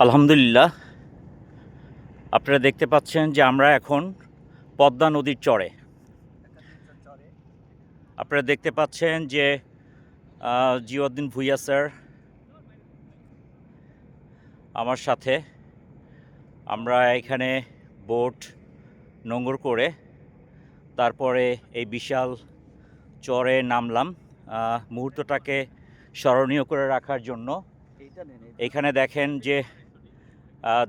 আলহামদুলিল্লাহ, আপনারা দেখতে পাচ্ছেন যে আমরা এখন পদ্মা নদীর চরে। আপনারা দেখতে পাচ্ছেন যে জিয়াউদ্দিন ভুঁইয়া স্যার আমার সাথে। আমরা এখানে বোট নোঙর করে তারপরে এই বিশাল চরে নামলাম মুহূর্তটাকে স্মরণীয় করে রাখার জন্য। এখানে দেখেন যে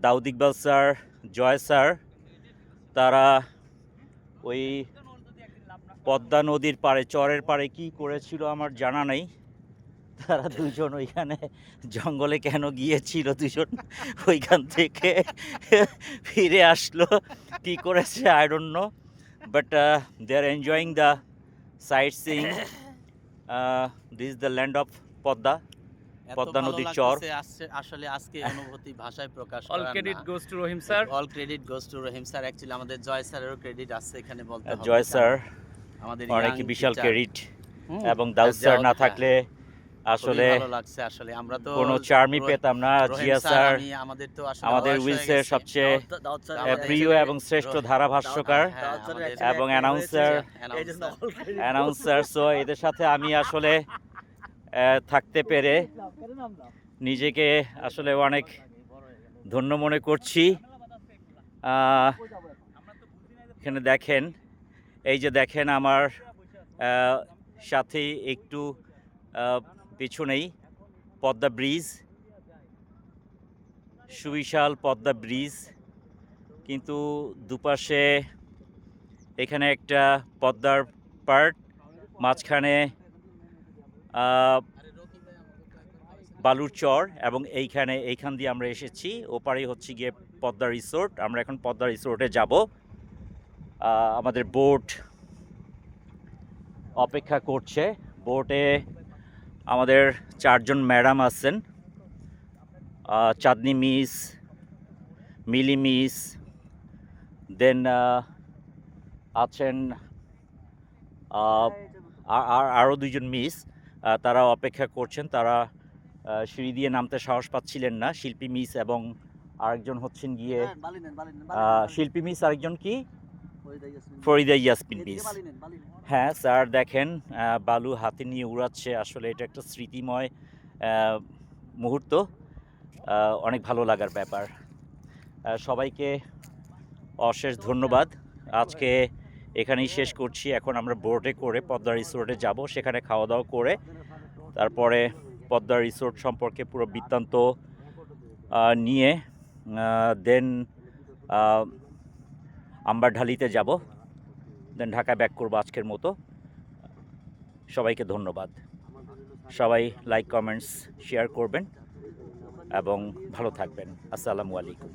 দাউদ ইকবাল স্যার, জয় স্যার, তারা ওই পদ্মা নদীর পাড়ে, চরের পাড়ে কি করেছিল আমার জানা নেই। তারা দুজন ওইখানে জঙ্গলে কেন গিয়েছিল, দুজন ওইখান থেকে ফিরে আসলো, কি করেছে I don't know, but they are enjoying the sightseeing. This is the land of Padma, Padma নদীর চর। আসলে আজকে অনুভূতি ভাষায় প্রকাশ all credit goes to Rahim sir. All credit goes to Rahim sir. Actually আমাদের জয় স্যারেরও ক্রেডিট আছে এখানে বলতে হবে। জয় স্যার আমাদের অনেক বিশাল ক্রেডিট, এবং দাউদ স্যার না থাকলে আসলে ভালো লাগছে। আসলে আমরা তো কোনো চার্মই পেতাম না। জিয়া স্যার আমাদের তো আসলে আমাদের উইলসের সবচেয়ে প্রিয় এবং শ্রেষ্ঠ ধারাভাষ্যকার এবং অ্যানাউন্সার। সো এদের সাথে আমি আসলে থাকতে পেরে নিজেকে আসলে অনেক ধন্য মনে করছি। এখানে দেখেন, এই যে দেখেন আমার সাথেই একটু পিছনেই পদ্মা ব্রিজ, সুবিশাল পদ্মা ব্রিজ, কিন্তু দুপাশে এখানে একটা পদ্মার পার্ট, মাঝখানে বালুর চর, এবং এইখান দিয়ে আমরা এসেছি। ওপারেই হচ্ছে গিয়ে পদ্মা রিসোর্ট। আমরা এখন পদ্মা রিসোর্টে যাব। আমাদের বোট অপেক্ষা করছে। বোটে আমাদের 4 জন ম্যাডাম আছেন, চাঁদনি মিস, মিলি মিস, দেন আছেন আরও 2 জন মিস। তারা অপেক্ষা করছেন। তারা সিঁড়ি দিয়ে নামতে সাহস পাচ্ছিলেন না। শিল্পী মিস এবং আরেকজন হচ্ছেন গিয়ে শিল্পী মিস, আরেকজন কি ফরিদা ইয়াসমিন মিস। হ্যাঁ স্যার, দেখেন বালু হাতে নিয়ে উড়াচ্ছে। আসলে এটা একটা স্মৃতিময় মুহূর্ত, অনেক ভালো লাগার ব্যাপার। সবাইকে অশেষ ধন্যবাদ। আজকে এখানেই শেষ করছি। এখন আমরা বোটে করে পদ্মা রিসোর্টে যাব, সেখানে খাওয়া দাওয়া করে তারপরে পদ্মা রিসোর্ট সম্পর্কে পুরো বৃত্তান্ত নিয়ে দেন আম্বারঢালিতে যাব, দেন ঢাকা ব্যাক করবো আজকের মতো। সবাইকে ধন্যবাদ। সবাই লাইক, কমেন্টস, শেয়ার করবেন এবং ভালো থাকবেন। আসসালামু আলাইকুম।